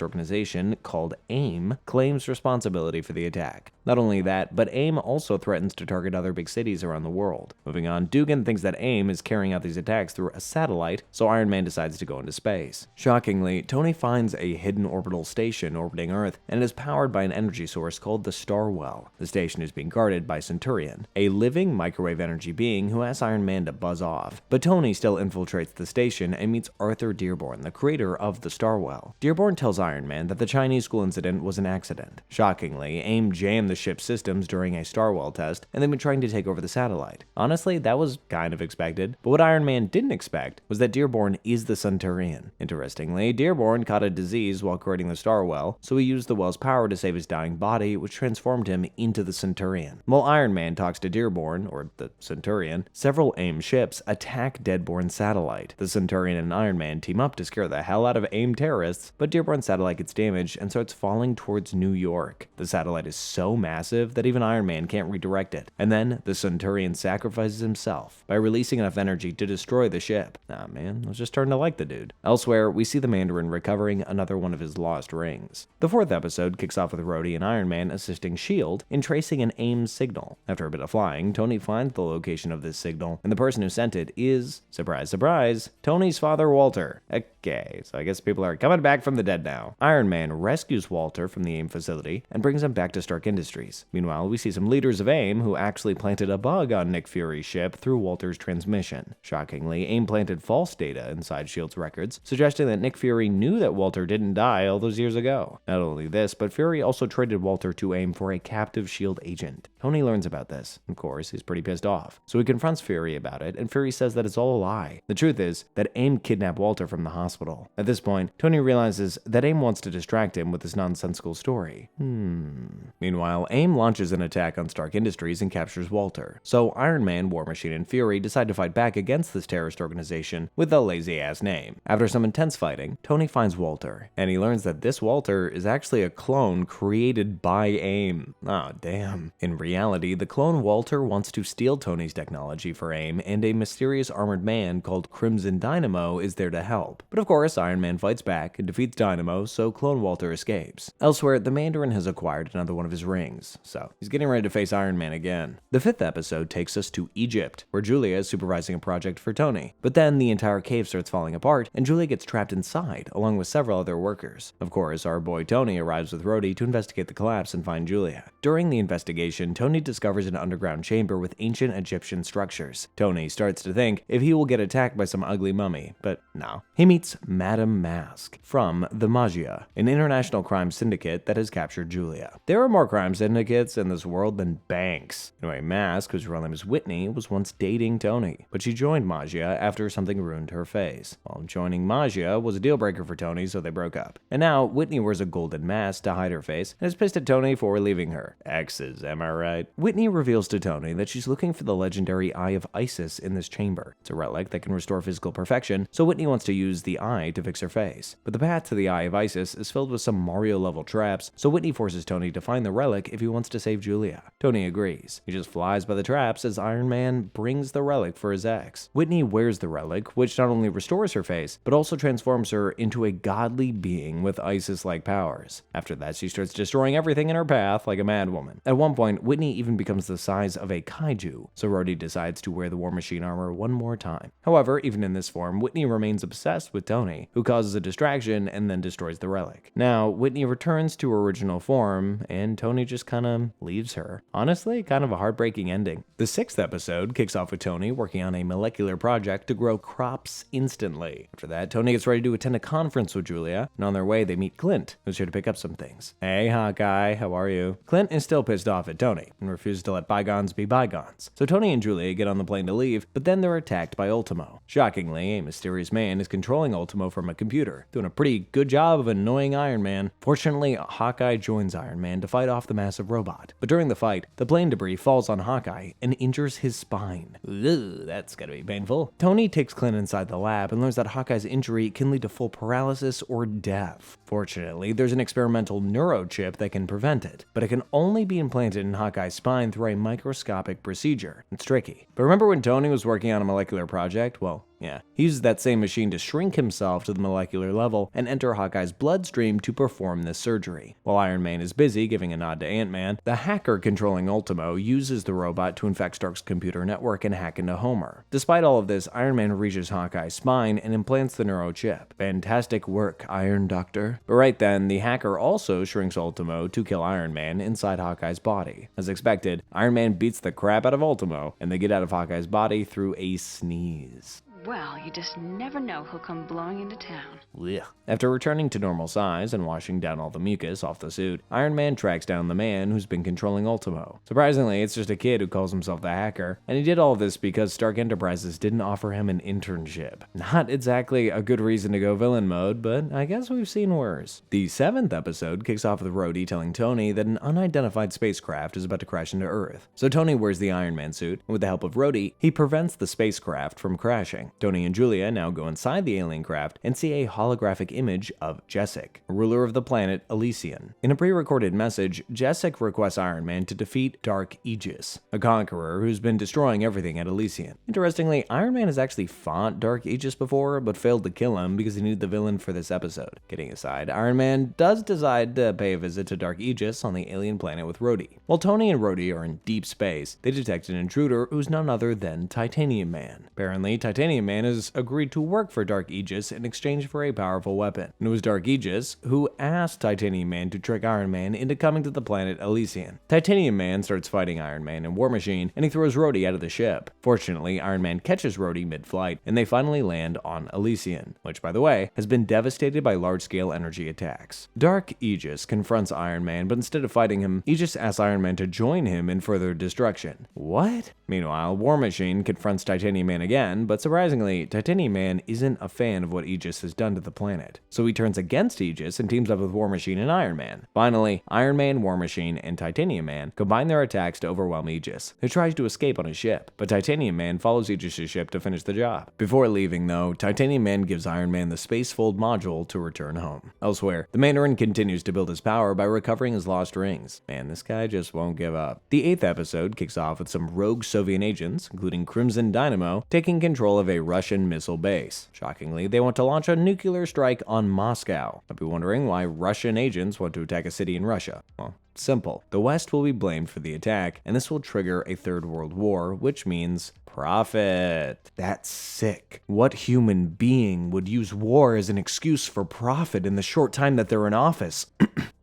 organization called AIM claims responsibility for the attack. Not only that, but AIM also threatens to target other big cities around the world. Moving on, Dugan thinks that AIM is carrying out these attacks through a satellite, so Iron Man decides to go into space. Shockingly, Tony finds a hidden orbital station orbiting Earth, and it is powered by an energy source called the Starwell. The station is being guarded by Centurion, a living microwave energy being who asks Iron Man to buzz off. But Tony still infiltrates the station and meets Arthur Dearborn, the creator of the Starwell. Dearborn tells Iron Man that the Chinese school incident was an accident. Shockingly, AIM jammed the ship's systems during a Starwell test, and they've been trying to take over the satellite. Honestly, that was kind of expected, but what Iron Man didn't expect was that Dearborn is the Centurion. Interestingly, Dearborn caught a disease while creating the Starwell, so he used the well's power to save his dying body, which transformed him into the Centurion. While Iron Man talks to Dearborn, or the Centurion, several several AIM ships attack Dearborn Satellite. The Centurion and Iron Man team up to scare the hell out of AIM terrorists, but Dearborn Satellite gets damaged and starts falling towards New York. The satellite is so massive that even Iron Man can't redirect it, and then the Centurion sacrifices himself by releasing enough energy to destroy the ship. Nah man, I was just starting to like the dude. Elsewhere, we see the Mandarin recovering another one of his lost rings. The fourth episode kicks off with Rhodey and Iron Man assisting S.H.I.E.L.D. in tracing an AIM signal. After a bit of flying, Tony finds the location of this signal, and the person who sent it is, surprise surprise, Tony's father Walter. Okay, so I guess people are coming back from the dead now. Iron Man rescues Walter from the AIM facility and brings him back to Stark Industries. Meanwhile, we see some leaders of AIM who actually planted a bug on Nick Fury's ship through Walter's transmission. Shockingly, AIM planted false data inside S.H.I.E.L.D.'s records, suggesting that Nick Fury knew that Walter didn't die all those years ago. Not only this, but Fury also traded Walter to AIM for a captive S.H.I.E.L.D. agent. Tony learns about this. Of course, he's pretty pissed off. So he confronts Fury about it, and Fury says that it's all a lie. The truth is that AIM kidnapped Walter from the hospital. At this point, Tony realizes that AIM wants to distract him with this nonsensical story. Meanwhile, AIM launches an attack on Stark Industries and captures Walter. So Iron Man, War Machine, and Fury decide to fight back against this terrorist organization with a lazy-ass name. After some intense fighting, Tony finds Walter, and he learns that this Walter is actually a clone created by AIM. Oh, damn. In reality, the clone Walter wants to steal Tony's technology for AIM, and a mysterious armored man called Crimson Dynamo is there to help. But of course, Iron Man fights back and defeats Dynamo, so clone Walter escapes. Elsewhere, the Mandarin has acquired another one of his rings, so he's getting ready to face Iron Man again. The fifth episode takes us to Egypt, where Julia is supervising a project for Tony. But then the entire cave starts falling apart, and Julia gets trapped inside, along with several other workers. Of course, our boy Tony arrives with Rhodey to investigate the collapse and find Julia. During the investigation, Tony discovers an underground chamber with ancient Egyptian structures. Tony starts to think if he will get attacked by some ugly mummy, but no. He meets Madame Mask from the Magia, an international crime syndicate that has captured Julia. There are more crime syndicates in this world than banks. Anyway, Mask, whose real name is Whitney, was once dating Tony, but she joined Magia after something ruined her face. While joining Magia was a deal breaker for Tony, so they broke up. And now Whitney wears a golden mask to hide her face and is pissed at Tony for leaving her. Exes, am I right? Whitney reveals to Tony that she's looking for the legendary Eye of Isis in this chamber. It's a relic that can restore physical perfection, so Whitney wants to use the eye to fix her face. But the path to the Eye of Isis is filled with some Mario-level traps, so Whitney forces Tony to find the relic if he wants to save Julia. Tony agrees. He just flies by the traps as Iron Man brings the relic for his ex. Whitney wears the relic, which not only restores her face, but also transforms her into a godly being with Isis-like powers. After that, she starts destroying everything in her path like a madwoman. At one point, Whitney even becomes the size of a kaiju, so Rhodey decides to wear the War Machine armor one more time. However, even in this form, Whitney remains obsessed with Tony, who causes a distraction and then destroys the relic. Now, Whitney returns to her original form, and Tony just kinda leaves her. Honestly, kind of a heartbreaking ending. The sixth episode kicks off with Tony working on a molecular project to grow crops instantly. After that, Tony gets ready to attend a conference with Julia, and on their way, they meet Clint, who's here to pick up some things. Hey, Hawkeye, how are you? Clint is still pissed off at Tony, and refuses to let bygones be bygones. So Tony and Julia get on the plane to leave, but then they're attacked by Ultimo. Shockingly, a mysterious man is controlling Ultimo from a computer, doing a pretty good job of annoying Iron Man. Fortunately, Hawkeye joins Iron Man to fight off the massive robot. But during the fight, the plane debris falls on Hawkeye and injures his spine. Ugh, that's gotta be painful. Tony takes Clint inside the lab and learns that Hawkeye's injury can lead to full paralysis or death. Fortunately, there's an experimental neurochip that can prevent it, but it can only be implanted in Hawkeye's spine through a microscopic procedure. It's tricky. But remember when Tony was working on a molecular project? Well, yeah, he uses that same machine to shrink himself to the molecular level and enter Hawkeye's bloodstream to perform this surgery. While Iron Man is busy giving a nod to Ant-Man, the hacker controlling Ultimo uses the robot to infect Stark's computer network and hack into Homer. Despite all of this, Iron Man reaches Hawkeye's spine and implants the neurochip. Fantastic work, Iron Doctor. But right then, the hacker also shrinks Ultimo to kill Iron Man inside Hawkeye's body. As expected, Iron Man beats the crap out of Ultimo, and they get out of Hawkeye's body through a sneeze. Well, you just never know who'll come blowing into town. Blech. After returning to normal size and washing down all the mucus off the suit, Iron Man tracks down the man who's been controlling Ultimo. Surprisingly, it's just a kid who calls himself the hacker, and he did all this because Stark Enterprises didn't offer him an internship. Not exactly a good reason to go villain mode, but I guess we've seen worse. The 7th episode kicks off with Rhodey telling Tony that an unidentified spacecraft is about to crash into Earth. So Tony wears the Iron Man suit, and with the help of Rhodey, he prevents the spacecraft from crashing. Tony and Julia now go inside the alien craft and see a holographic image of Jessic, ruler of the planet Elysian. In a pre-recorded message, Jessic requests Iron Man to defeat Dark Aegis, a conqueror who's been destroying everything at Elysian. Interestingly, Iron Man has actually fought Dark Aegis before, but failed to kill him because he needed the villain for this episode. Kidding aside, Iron Man does decide to pay a visit to Dark Aegis on the alien planet with Rhodey. While Tony and Rhodey are in deep space, they detect an intruder who's none other than Titanium Man. Apparently, Titanium Man has agreed to work for Dark Aegis in exchange for a powerful weapon. And it was Dark Aegis who asked Titanium Man to trick Iron Man into coming to the planet Elysian. Titanium Man starts fighting Iron Man and War Machine, and he throws Rhodey out of the ship. Fortunately, Iron Man catches Rhodey mid-flight, and they finally land on Elysian, which, by the way, has been devastated by large-scale energy attacks. Dark Aegis confronts Iron Man, but instead of fighting him, Aegis asks Iron Man to join him in further destruction. What? Meanwhile, War Machine confronts Titanium Man again, but surprisingly, Titanium Man isn't a fan of what Aegis has done to the planet. So he turns against Aegis and teams up with War Machine and Iron Man. Finally, Iron Man, War Machine, and Titanium Man combine their attacks to overwhelm Aegis, who tries to escape on his ship, but Titanium Man follows Aegis' ship to finish the job. Before leaving though, Titanium Man gives Iron Man the Spacefold module to return home. Elsewhere, the Mandarin continues to build his power by recovering his lost rings. Man, this guy just won't give up. The 8th episode kicks off with some rogue Soviet agents, including Crimson Dynamo, taking control of a Russian missile base. Shockingly, they want to launch a nuclear strike on Moscow. I'd be wondering why Russian agents want to attack a city in Russia. Well, simple. The West will be blamed for the attack, and this will trigger a Third World War, which means profit. That's sick. What human being would use war as an excuse for profit in the short time that they're in office?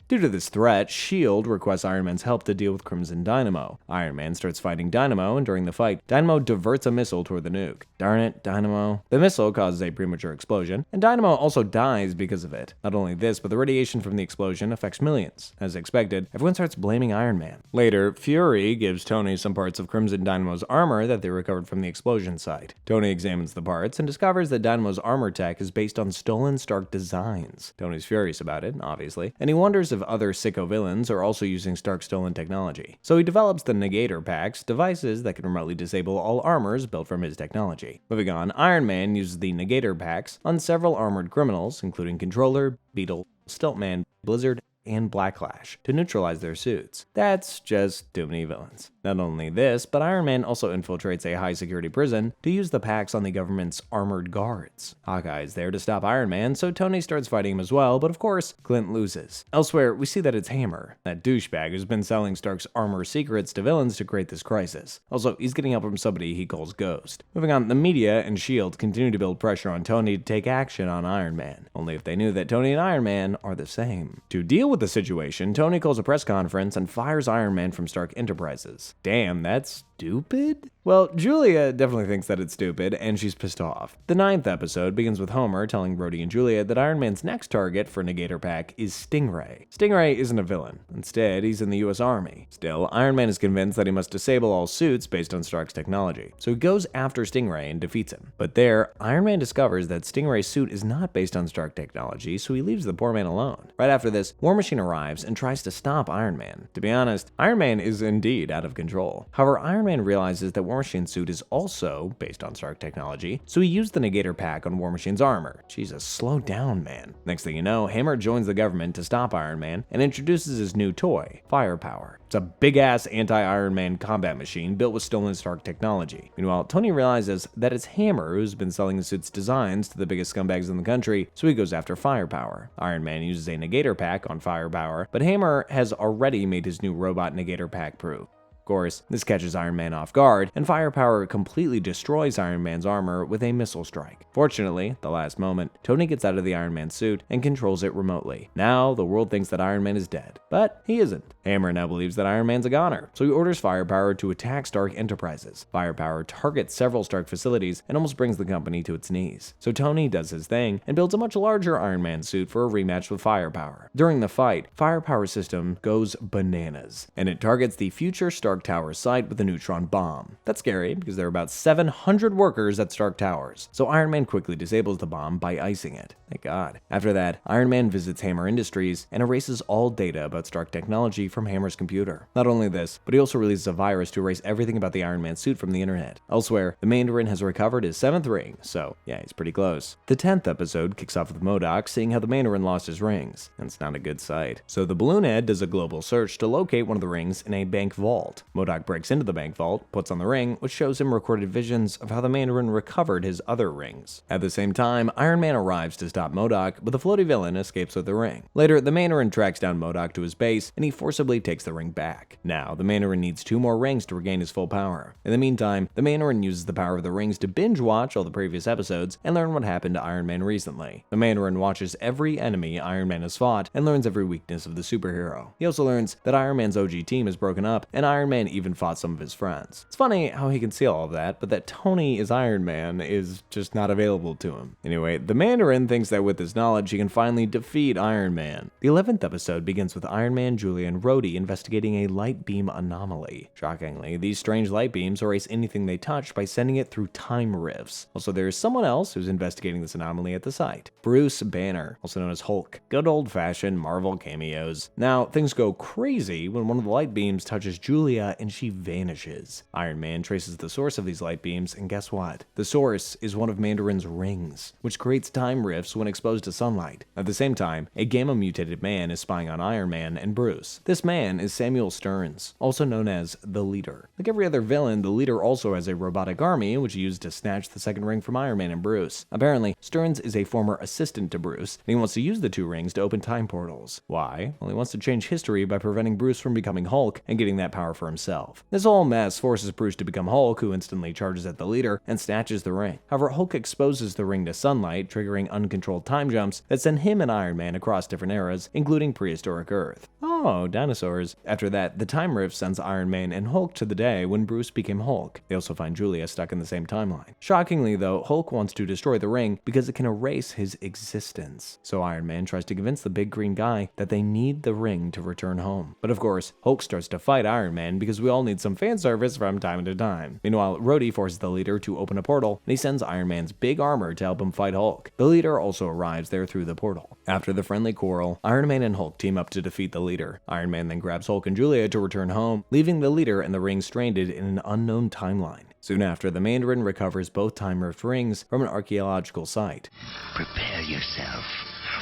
Due to this threat, S.H.I.E.L.D. requests Iron Man's help to deal with Crimson Dynamo. Iron Man starts fighting Dynamo, and during the fight, Dynamo diverts a missile toward the nuke. Darn it, Dynamo. The missile causes a premature explosion, and Dynamo also dies because of it. Not only this, but the radiation from the explosion affects millions. As expected, everyone starts blaming Iron Man. Later, Fury gives Tony some parts of Crimson Dynamo's armor that they recovered from the explosion site. Tony examines the parts and discovers that Dynamo's armor tech is based on stolen Stark designs. Tony's furious about it, obviously, and he wonders if other sicko villains are also using Stark's stolen technology. So he develops the Negator Packs, devices that can remotely disable all armors built from his technology. Moving on, Iron Man uses the Negator Packs on several armored criminals, including Controller, Beetle, Stiltman, Blizzard, and Blacklash to neutralize their suits. That's just too many villains. Not only this, but Iron Man also infiltrates a high-security prison to use the packs on the government's armored guards. Hawkeye is there to stop Iron Man, so Tony starts fighting him as well, but of course, Clint loses. Elsewhere, we see that it's Hammer, that douchebag who's been selling Stark's armor secrets to villains to create this crisis. Also, he's getting help from somebody he calls Ghost. Moving on, the media and S.H.I.E.L.D. continue to build pressure on Tony to take action on Iron Man, only if they knew that Tony and Iron Man are the same. To deal with the situation, Tony calls a press conference and fires Iron Man from Stark Enterprises. Damn, that's stupid? Well, Julia definitely thinks that it's stupid, and she's pissed off. The 9th episode begins with Homer telling Rhodey and Julia that Iron Man's next target for Negator Pack is Stingray. Stingray isn't a villain. Instead, he's in the US Army. Still, Iron Man is convinced that he must disable all suits based on Stark's technology, so he goes after Stingray and defeats him. But there, Iron Man discovers that Stingray's suit is not based on Stark technology, so he leaves the poor man alone. Right after this, War Machine arrives and tries to stop Iron Man. To be honest, Iron Man is indeed out of control. However, Iron Man realizes that War Machine's suit is also based on Stark technology, so he used the Negator Pack on War Machine's armor. Jesus, slow down, man. Next thing you know, Hammer joins the government to stop Iron Man and introduces his new toy, Firepower. It's a big-ass anti-Iron Man combat machine built with stolen Stark technology. Meanwhile, Tony realizes that it's Hammer who's been selling the suit's designs to the biggest scumbags in the country, so he goes after Firepower. Iron Man uses a Negator Pack on Firepower, but Hammer has already made his new robot Negator Pack proof. Of course, this catches Iron Man off guard, and firepower completely destroys Iron Man's armor with a missile strike. Fortunately, at the last moment, Tony gets out of the Iron Man suit and controls it remotely. Now, the world thinks that Iron Man is dead, but he isn't. Hammer now believes that Iron Man's a goner, so he orders Firepower to attack Stark Enterprises. Firepower targets several Stark facilities and almost brings the company to its knees. So Tony does his thing and builds a much larger Iron Man suit for a rematch with Firepower. During the fight, Firepower's system goes bananas, and it targets the future Stark Tower site with a neutron bomb. That's scary because there are about 700 workers at Stark Towers, so Iron Man quickly disables the bomb by icing it. Thank God. After that, Iron Man visits Hammer Industries and erases all data about Stark technology from Hammer's computer. Not only this, but he also releases a virus to erase everything about the Iron Man suit from the internet. Elsewhere, the Mandarin has recovered his 7th ring, so yeah, he's pretty close. The 10th episode kicks off with MODOK seeing how the Mandarin lost his rings, and it's not a good sight. So the Balloonhead does a global search to locate one of the rings in a bank vault. MODOK breaks into the bank vault, puts on the ring, which shows him recorded visions of how the Mandarin recovered his other rings. At the same time, Iron Man arrives to stop MODOK, but the floaty villain escapes with the ring. Later, the Mandarin tracks down MODOK to his base, and he forcibly takes the ring back. Now, the Mandarin needs 2 more rings to regain his full power. In the meantime, the Mandarin uses the power of the rings to binge watch all the previous episodes and learn what happened to Iron Man recently. The Mandarin watches every enemy Iron Man has fought and learns every weakness of the superhero. He also learns that Iron Man's OG team is broken up, and Iron Man even fought some of his friends. It's funny how he can see all of that, but that Tony is Iron Man is just not available to him. Anyway, the Mandarin thinks that with his knowledge, he can finally defeat Iron Man. The 11th episode begins with Iron Man, Julia, and Rhodey investigating a light beam anomaly. Shockingly, these strange light beams erase anything they touch by sending it through time rifts. Also, there is someone else who's investigating this anomaly at the site. Bruce Banner, also known as Hulk. Good old-fashioned Marvel cameos. Now, things go crazy when one of the light beams touches Julia and she vanishes. Iron Man traces the source of these light beams, and guess what? The source is one of Mandarin's rings, which creates time rifts when exposed to sunlight. At the same time, a gamma-mutated man is spying on Iron Man and Bruce. This man is Samuel Stearns, also known as the Leader. Like every other villain, the Leader also has a robotic army, which he used to snatch the second ring from Iron Man and Bruce. Apparently, Stearns is a former assistant to Bruce, and he wants to use the 2 rings to open time portals. Why? Well, he wants to change history by preventing Bruce from becoming Hulk and getting that power for himself. This whole mess forces Bruce to become Hulk, who instantly charges at the Leader and snatches the ring. However, Hulk exposes the ring to sunlight, triggering uncontrolled time jumps that send him and Iron Man across different eras, including prehistoric Earth. Oh, dinosaurs. After that, the time rift sends Iron Man and Hulk to the day when Bruce became Hulk. They also find Julia stuck in the same timeline. Shockingly, though, Hulk wants to destroy the ring because it can erase his existence. So Iron Man tries to convince the big green guy that they need the ring to return home. But of course, Hulk starts to fight Iron Man because we all need some fan service from time to time. Meanwhile, Rhodey forces the Leader to open a portal, and he sends Iron Man's big armor to help him fight Hulk. The Leader also arrives there through the portal. After the friendly quarrel, Iron Man and Hulk team up to defeat the Leader. Iron Man then grabs Hulk and Julia to return home, leaving the Leader and the ring stranded in an unknown timeline. Soon after, the Mandarin recovers both time rift rings from an archaeological site. Prepare yourself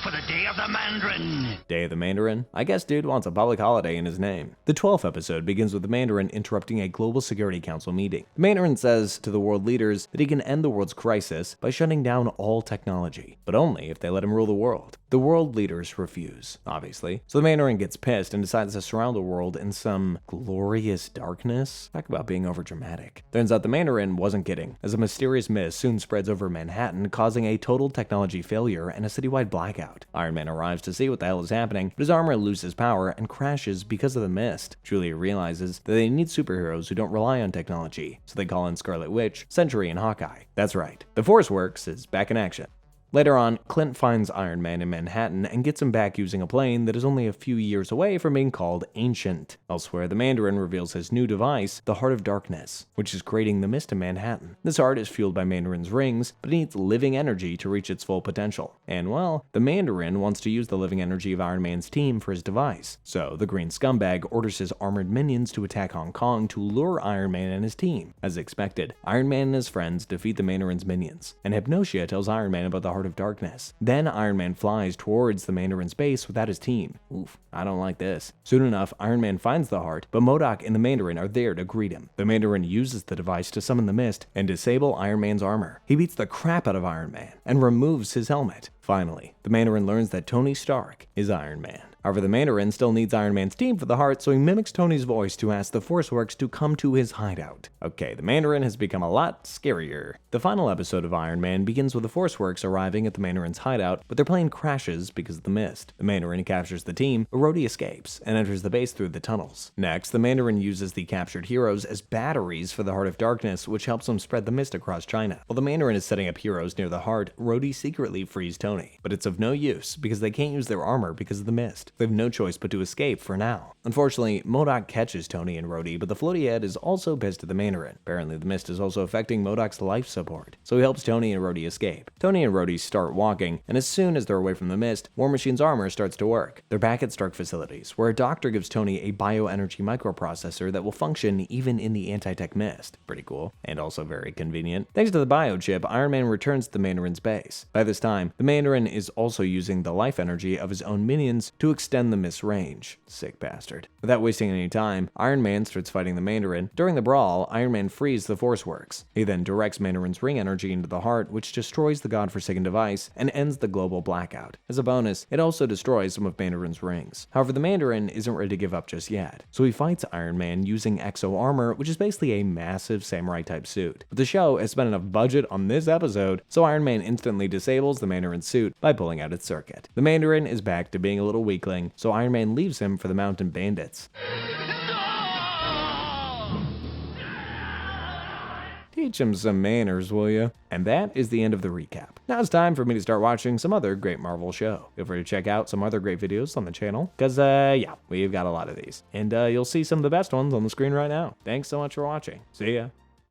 for the Day of the Mandarin. Day of the Mandarin? I guess dude wants a public holiday in his name. The 12th episode begins with the Mandarin interrupting a Global Security Council meeting. The Mandarin says to the world leaders that he can end the world's crisis by shutting down all technology, but only if they let him rule the world. The world leaders refuse, obviously, so the Mandarin gets pissed and decides to surround the world in some glorious darkness. Talk about being overdramatic. Turns out the Mandarin wasn't kidding, as a mysterious mist soon spreads over Manhattan, causing a total technology failure and a citywide blackout. Iron Man arrives to see what the hell is happening, but his armor loses power and crashes because of the mist. Julia realizes that they need superheroes who don't rely on technology, so they call in Scarlet Witch, Sentry, and Hawkeye. That's right, the Force Works is back in action. Later on, Clint finds Iron Man in Manhattan and gets him back using a plane that is only a few years away from being called Ancient. Elsewhere, the Mandarin reveals his new device, the Heart of Darkness, which is creating the mist in Manhattan. This heart is fueled by Mandarin's rings, but it needs living energy to reach its full potential. And well, the Mandarin wants to use the living energy of Iron Man's team for his device. So, the green scumbag orders his armored minions to attack Hong Kong to lure Iron Man and his team. As expected, Iron Man and his friends defeat the Mandarin's minions, and Hypnotia tells Iron Man about the Heart of Darkness. Then Iron Man flies towards the Mandarin's base without his team. Oof, I don't like this. Soon enough, Iron Man finds the heart, but MODOK and the Mandarin are there to greet him. The Mandarin uses the device to summon the mist and disable Iron Man's armor. He beats the crap out of Iron Man and removes his helmet. Finally, the Mandarin learns that Tony Stark is Iron Man. However, the Mandarin still needs Iron Man's team for the heart, so he mimics Tony's voice to ask the Force Works to come to his hideout. Okay, the Mandarin has become a lot scarier. The final episode of Iron Man begins with the Force Works arriving at the Mandarin's hideout, but their plane crashes because of the mist. The Mandarin captures the team, but Rhodey escapes and enters the base through the tunnels. Next, the Mandarin uses the captured heroes as batteries for the Heart of Darkness, which helps him spread the mist across China. While the Mandarin is setting up heroes near the heart, Rhodey secretly frees Tony, but it's of no use because they can't use their armor because of the mist. They have no choice but to escape for now. Unfortunately, MODOK catches Tony and Rhodey, but the floaty head is also pissed at the Mandarin. Apparently, the mist is also affecting MODOK's life support, so he helps Tony and Rhodey escape. Tony and Rhodey start walking, and as soon as they're away from the mist, War Machine's armor starts to work. They're back at Stark facilities, where a doctor gives Tony a bioenergy microprocessor that will function even in the anti-tech mist. Pretty cool, and also very convenient. Thanks to the biochip, Iron Man returns to the Mandarin's base. By this time, the Mandarin is also using the life energy of his own minions to extend the mist range. Sick bastard. Without wasting any time, Iron Man starts fighting the Mandarin. During the brawl, Iron Man frees the Force Works. He then directs Mandarin's ring energy into the heart, which destroys the godforsaken device and ends the global blackout. As a bonus, it also destroys some of Mandarin's rings. However, the Mandarin isn't ready to give up just yet, so he fights Iron Man using exo armor, which is basically a massive samurai type suit. But the show has spent enough budget on this episode, so Iron Man instantly disables the Mandarin's suit by pulling out its circuit. The Mandarin is back to being a little weakling, so Iron Man leaves him for the mountain bandits. Teach him some manners, will ya? And that is the end of the recap. Now it's time for me to start watching some other great Marvel show. Feel free to check out some other great videos on the channel, because yeah, we've got a lot of these. And you'll see some of the best ones on the screen right now. Thanks so much for watching. See ya.